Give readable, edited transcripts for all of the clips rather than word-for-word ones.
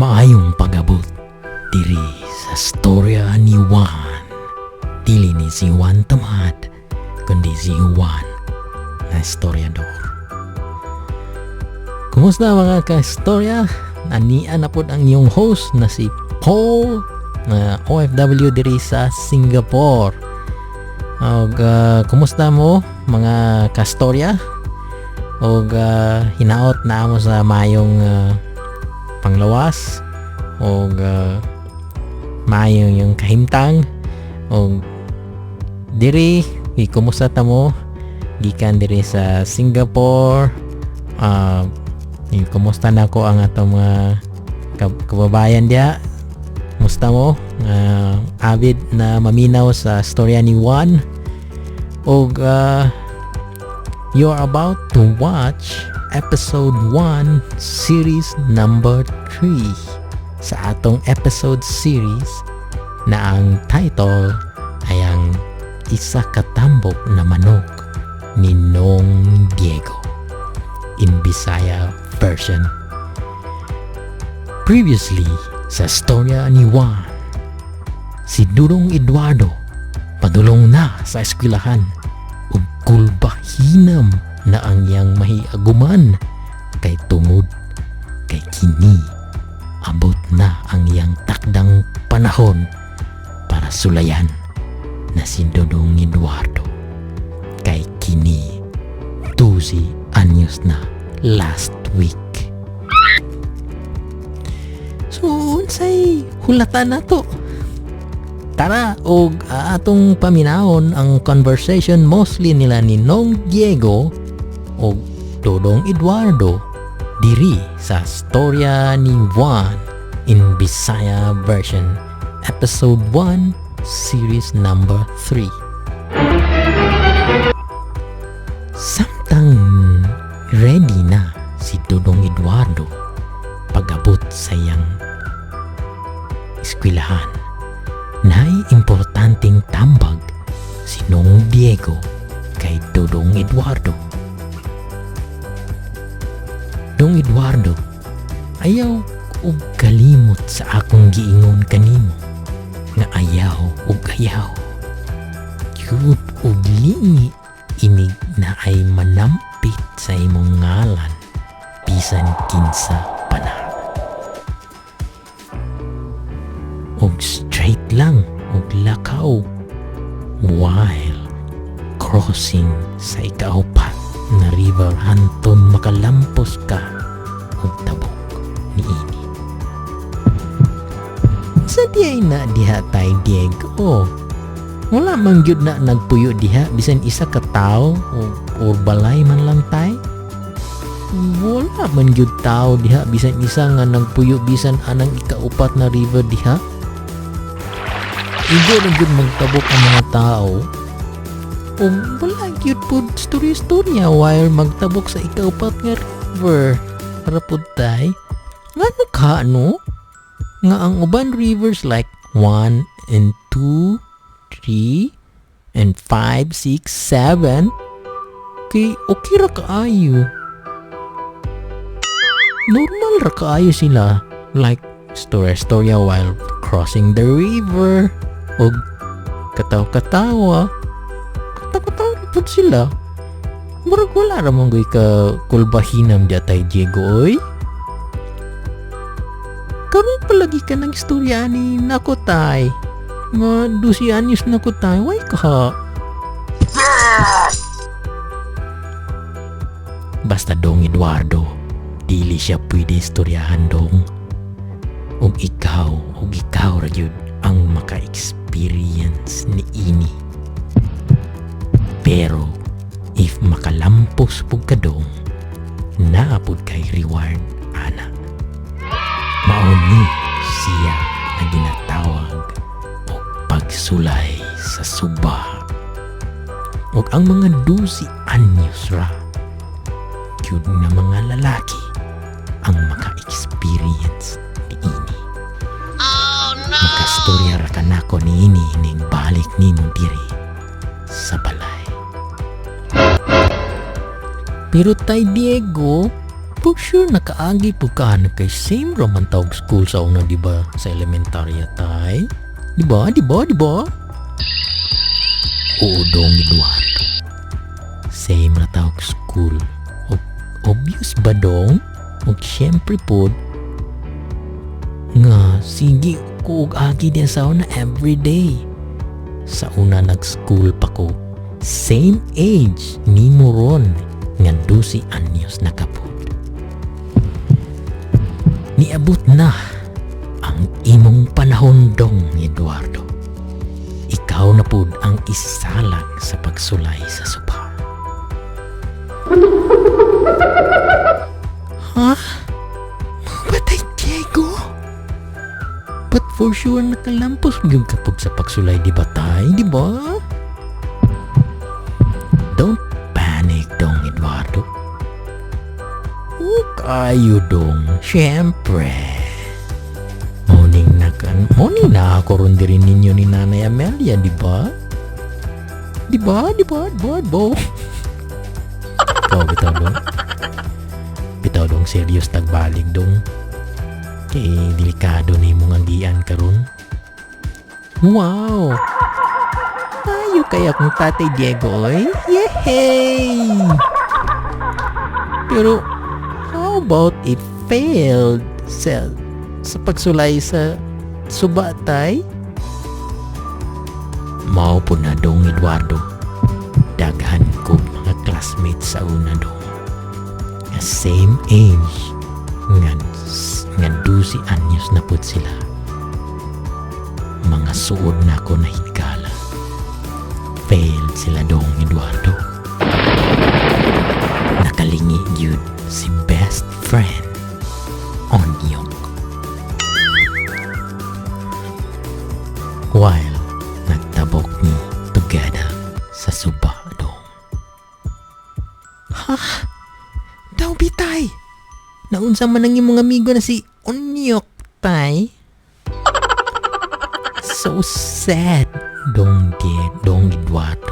Maayong pag-abot diri sa storya ni Juan. Dili ni si Juan Tamad, kundi si Juan na storyador. Kumusta mga ka-storya? Anian na po ang iyong host na si Paul, na OFW diri sa Singapore. Kumusta mo mga ka-storya? Hinaot na mo sa mayong panglawas mayong yung kahimtang diri kumusta ta mo gikan diri sa Singapore. Kumusta na ko ang atong mga kababayan dia. Kumusta mo avid na maminaw sa storya ni Juan you're about to watch episode 1 series number 3 sa atong episode series na ang title ay ang Isa Katambok na Manok ni Nong Diego in Bisaya version. Previously sa storya ni Juan, si Dudong Eduardo padulong na sa eskwelahan ug kulbahinam na ang iyang mahiaguman kay tungod kay kini abot na ang iyang takdang panahon para sulayan na si Dudong Eduardo kay kini 12 anyos na last week. So unsay hulatan nato? Tara og atong paminahon ang conversation mostly nila ni Nong Diego o Dudong Eduardo diri sa storya ni Juan in Bisaya version episode 1 series number 3. Samtang ready na si Dudong Eduardo pag-abot sa iyang eskwelahan, naay importanteng tambag si Nong Diego kay Dudong Eduardo. Dong Eduardo, ayaw ug kalimot sa akong giingon kanimo nga ayaw ug ayaw. Yud ug lingi inig na ay manampit sa imong ngalan bisan kinsa panahon. Ug straight lang ug lakaw while crossing sa ikaupat na river hanton makalampos ka ug tabok ni ini. Sa diay na diha tay Diego, wala man gyud na nagpuyo diha bisan isa ka tawo o balay man lang tay. Wala man gyud tawo diha bisan isa nga nagpuyo bisan anang ikaupat na river diha. Igo na gyud magtabok ang mga tao. O wala gyud po storya while magtabok sa ikaupat nga river. Para po tay, nga nagkano? Nga ang uban rivers like 1 and 2, 3, and 5, 6, 7 kay okay ra kaayo. Normal ra kaayo sila like storya while crossing the river o katawa-katawa po sila. Murag wala ramang goy ka kulbahinam di atay Diego oy. Karon palagi ka ng istorya ni nako tay. Mga 12 anyos na ko tay. Why ka? Basta Dong Eduardo, dili siya pwede istoryahan dong. Ug ikaw ra gyud ang maka-experience ni ini. Pero if makalampos pug ka dong, naapod kay reward ana. Mauni siya na ginatawag o pagsulay sa suba. O ang mga 12 anyos ra yun na mga lalaki ang maka-experience ni ini. Oh no! Makastorya ra ka nako ni ini ning balik nimo diri sa balay. Pero tay Diego, For sure, nakaagi po ka na kay same raman tawag school sa una, di ba? Sa elementarya tay. Di ba? Oo dong, Eduardo. Same na tawag school. Obvious ba dong? O syempre po, nga, sige ko agi din sa una everyday. Sa una nag-school pa ko. Same age ni mo ron. Nga 12 anyos na kapod. Niabot na ang imong panahon dong, Eduardo. Ikaw na po ang isalag sa pagsulay sa sopa. Ha? Mabatay, Diego? But for sure nakalampos yung kapag sa pagsulay, di ba tay? Di ba? Don't panic dong, Eduardo. Kayo dong, syempre. Morning na ako ron din ninyo ni Nanay Amelia, di ba? Di ba? Bitaw dong serious tagbalig dong. Kay delikado ni mong agian karon. Wow! Ayo kaya kung Tatay Diego, eh? Yehey! Pero, how about it failed sa pagsulay sa suba, tay? Mao po na dong, Eduardo. Daghan ko mga classmates sa una dong. Same age. Nga 12 anyos na po sila. Mga suod na ako na higala. Failed sila dong, Eduardo. Nakalingi yun si best friend Onyok. While nagtabok ni together sa suba dong. Ha? Daw bitay! Naunsa man ang imong amigo na si Onyok, tay? So sad, dong Eduardo.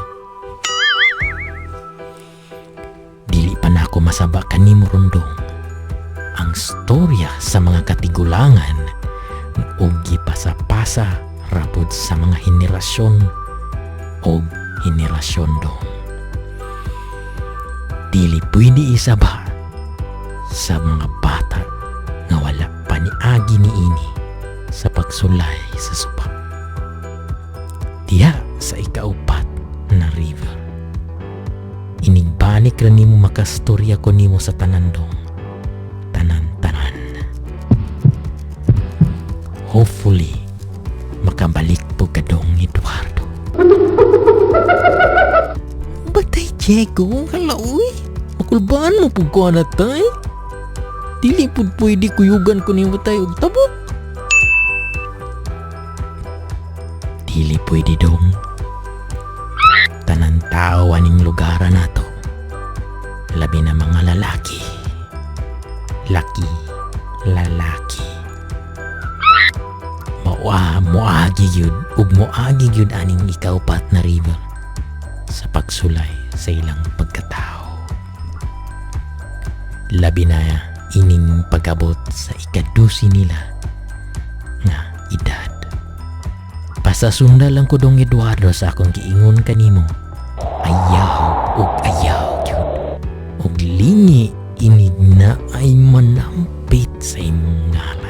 Dili pa na ako masaba kanimo rondong. Ang storya sa mga katigulangan ug gipasa-pasa rapod sa mga henerasyon o henerasyon dong. Dili pwede isaba sa mga bata nga wala pa ni agi ni ini sa pagsulay sa supa. Diha sa ikaupat na river. Inigbalik ra nimo makastorya ko nimo sa tanandong. Tanan. Hopefully, makabalik po ka dong, Eduardo. Batay, Diego, halaoy. Makulbaan mo po ko na tay. Dili po pwede kuyugan ko nimo tayo og tabok. Dili pwede dong. Tanan tao aning lugar na to. Labi na mga lalaki. Lalaki. Moagi yun aning ikaupat na river sa pagsulay sa ilang pagkatao. Labi na ining pagabot sa ika-12 nila nga edad. Pasasunda lang ko dong, Eduardo, sa akong giingon kanimo. Ayaw yun. Og lingi ini na ay manampit sa imong ngalan.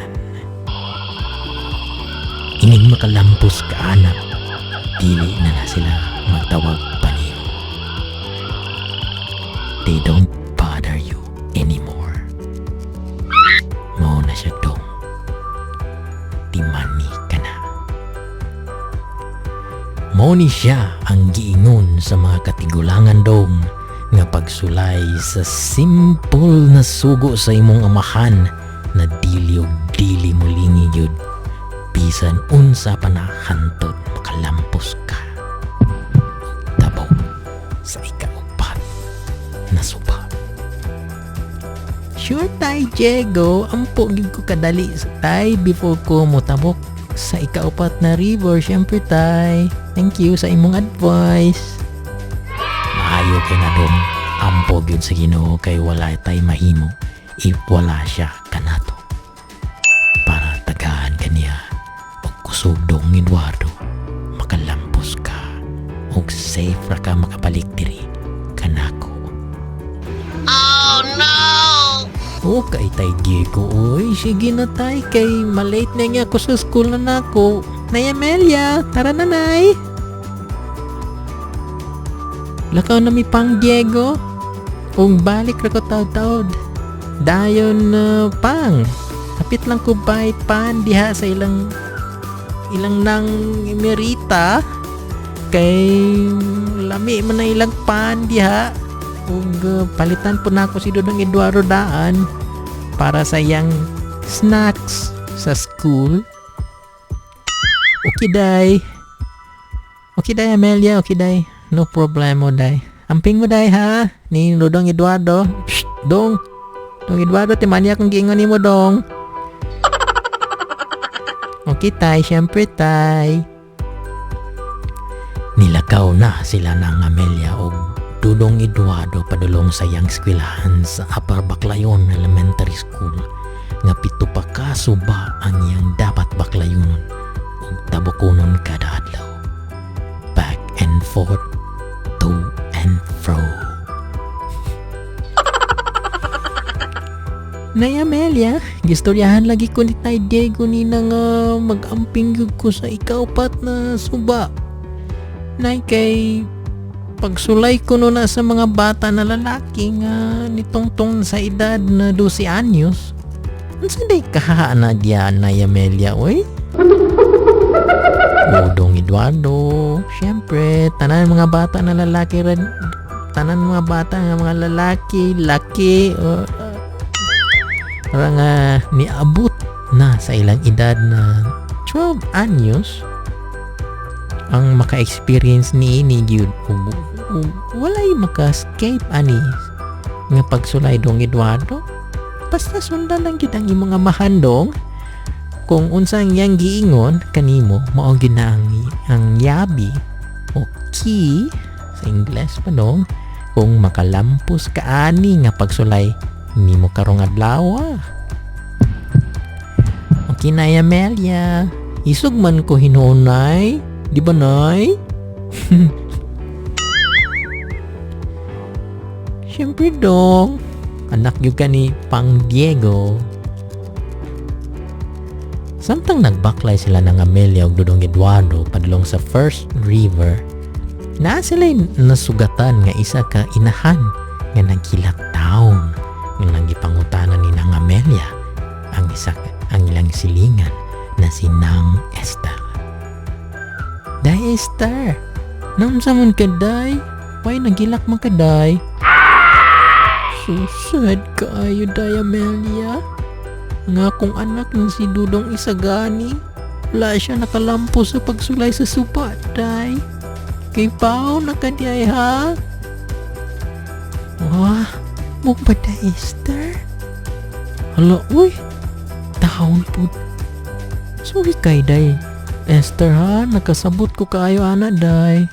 Inig makalampos ka, anak. Dili na sila magtawag pa niyo. They don't bother you anymore. Mao na siya dong. Timani ka na. Mao ni siya ang giingon sa mga katigulangan dong nga pagsulay sa simple na sugo sa imong amahan na dili mulingi yun. Bisan unsa pa na hantod makalampos ka. Tabaw sa ikaupat na suba. Sure tay, Diego. Ampo gid ko kadali sa tay before ko motabok sa ikaupat na river. Syempre tay. Thank you sa imong advice. Maayo kay na dong. Ampo gyud sa Ginoo kay wala tay mahimo if wala siya kanato. Para tagahan kaniya og kusog dong Eduardo, makalampos ka og safe ra ka makabalik diri kanako. Oh no! O kay tay Diego, oy, sige na tay, kay malate na nga ako sa school na nako. Nay Amelia, tara na nay. Lakaw na mi pang Diego. Kung balik ra ko taod-taod. Dayon pang. Kapit lang ko bayad pan diha sa ilang nang emerita. Kay lami man na ilang pan diha. Ug palitan po na ako si Dodong Eduardo daan para sa iyang snacks sa school. Okay day. Okay day Amelia, okay day. No problemo day. Amping mo day ha ni Dodong Eduardo. Psst, Dong Eduardo, timani akong giingon nimo dong. Okay tay, syempre tay. Nilakaw na sila ng Amelia o Dodong Eduardo padulong sa iyang eskwelahan sa Upper Baclayon Elementary School nga pito pa ka suba ang iyang dapat baklayonon ug tabukonon kada adlaw. Back and forth, to and fro. Nay Amelia, gistoryahan lagi ko ni Tay Diego ni nang mag-amping yun ko sa ikaupat na suba. Nay, kay pagsulay ko no na sa mga bata na lalaki nga nitongtong sa edad na 12 anyos. Unsa day kaha na diyan Nay Amelia, oy? Dodong Eduardo, syempre, tanan mga bata na lalaki rin, tanan mga bata nga mga lalaki, laki, parang niabot na sa ilang edad na 12 anyos ang maka-experience ni gyud walay maka-escape ani nga pagsulay dong Eduardo. Basta sundan lang gyud ang imong mahandong kung unsang yang giingon kanimo mao gyud na ang yabi o key sa Ingles pa dong kung makalampos ka ani nga pagsulay nimo karong adlaw. Okay na Amelia, isog man ko hinunay, di ba nay? Siyempre dong, anak yun ka ni Pang Diego. Samtang nagbaklay sila ng Amelia ug Dodong Eduardo padulong sa First River, na sila'y nasugatan nga isa ka inahan nga nagkilak taon nga nagipangutanan ni nang Amelia ang ilang silingan na si Nang Esther. Day Esther, namsamon ka day? Why nagilak man ka day? So sad kaayo day Amelia. Nga kung anak ng si Dudong Isagani, wala siya nakalampo sa pagsulay sa supa day. Kay pao na ka day ha? Wah, mo ba day Esther? Hala, uy, taon po. Sorry kay day Esther ha, nakasabot ko kaayo ana day.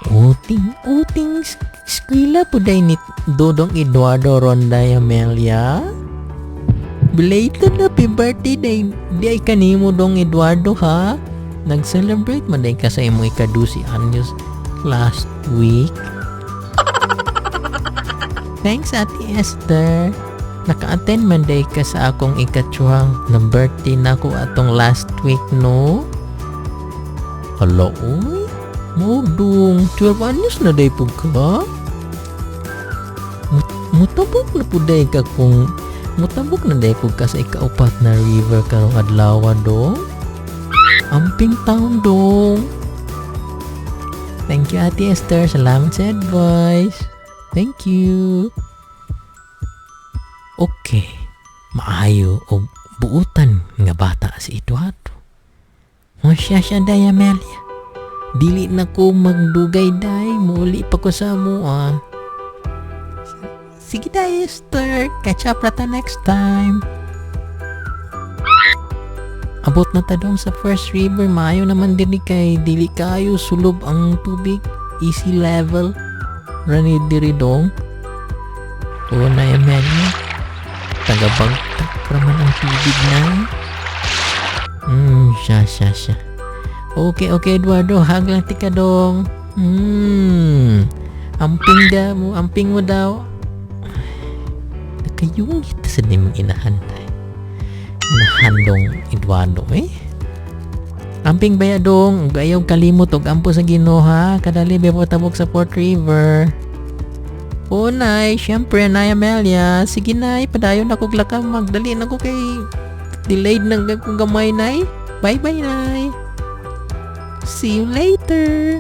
Uting eskwela po day ni Dodong Eduardo Ronday Amelia. Belated happy birthday day kanimo Dong Eduardo ha. Nag-celebrate man day ka sa imong ika-12 anyos last week. Thanks Ate Esther. Naka-attend man day ka sa akong ikatsuhang na birthday na ko atong last week no. Hala uy, modong 12 anyos na day po ka. Mutabok na po day ka kung mutabok na day po ka sa ikaupat na river karong adlaw dong. Amping taon dong. Thank you Ate Esther, salamat sa advice. Thank you. Okay, maayo o buutan nga bata si Eduardo. Masya siya day Amelia. Dili na ko magdugay day, muli pa ko sa mua. Sige day Esther, catch up rata next time. Abot na ta dong sa First River, maayo naman diri kay dili kayo sulob ang tubig, easy level. Rani diri dong. Una Emelia, tagabagtak raman ang tubig na. Siya. Okay, Eduardo, haglang tika dong. Amping mo daw. Nakayungit sa di mong inahanday. Inahandong Eduardo Amping baya dong, ayaw kalimot og ampo sa Ginoo ha. Kadali bebo tabok sa Port River. Nay, syempre Nay Amelia. Sige Nay, padayon ako glakam, magdali na ko kay delayed nang kung gamay Nay. Bye Nay. See you later.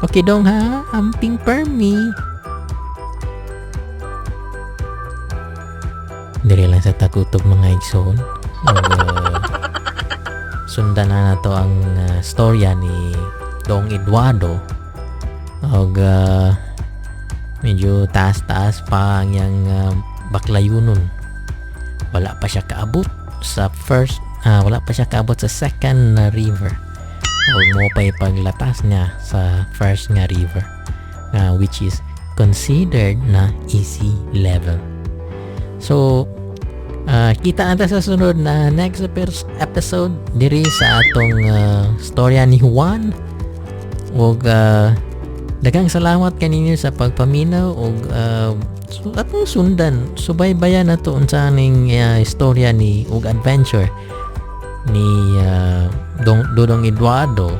Okay dong ha, amping permi. Diri lang sa takutog mga igsoon. Sundan na nato ang storya ni Dong Eduardo. Medyo taas-taas pa ang yang baklayunon. Wala pa siya kaabot sa second na river. Mo pa ipaglatas niya sa first nga river, which is considered na easy level. So kita ata sa sunod na next episode diri sa atong storya ni Juan. Og daghang salamat kaninyo sa pagpaminaw og atong sundan subaybayan nato unsa ning istorya ni og adventure ni Dodong Eduardo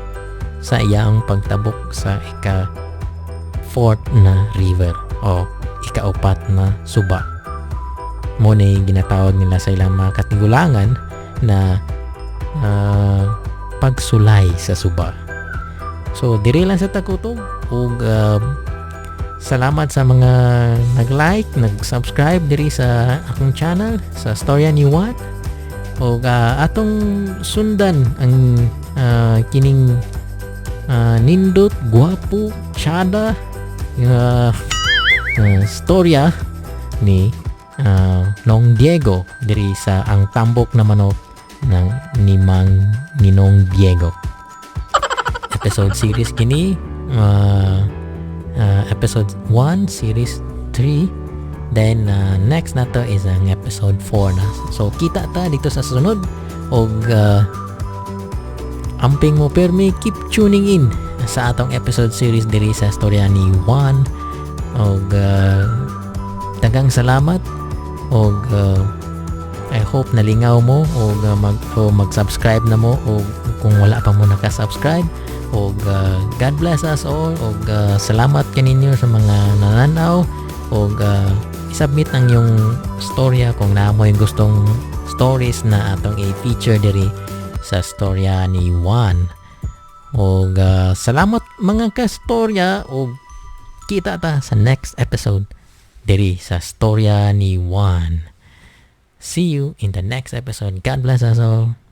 sa iyang pagtabok sa ika-4 na river o ika-4 na suba. Mo ni ginatawag nila sa ilang mga katigulangan na pagsulay sa suba. So diri lang sa takutog ug salamat sa mga nag-like, nag-subscribe diri sa akong channel sa Storya ni Juan. O atong sundan ang kining nindot, guwapo, tsada storya ni Nong Diego diri sa ang tambok na manok ng Ninong Diego. Episode series kini episode 1 series 3. Then next na to is ang episode 4 na. So kita ta dito sa sunod og amping mo permi, keep tuning in sa atong episode series diri sa storya ni Juan. Og daghang salamat og I hope nalingaw mo og mag-subscribe na mo og kung wala pa mo naka-subscribe. Og God bless us all og salamat kaninyo sa mga nananaw og i-submit ang yung storya kung naamoy gustong stories na atong i-feature diri sa storya ni Juan. Og salamat mga kastorya og kita ta sa next episode diri sa storya ni Juan. See you in the next episode. God bless us all.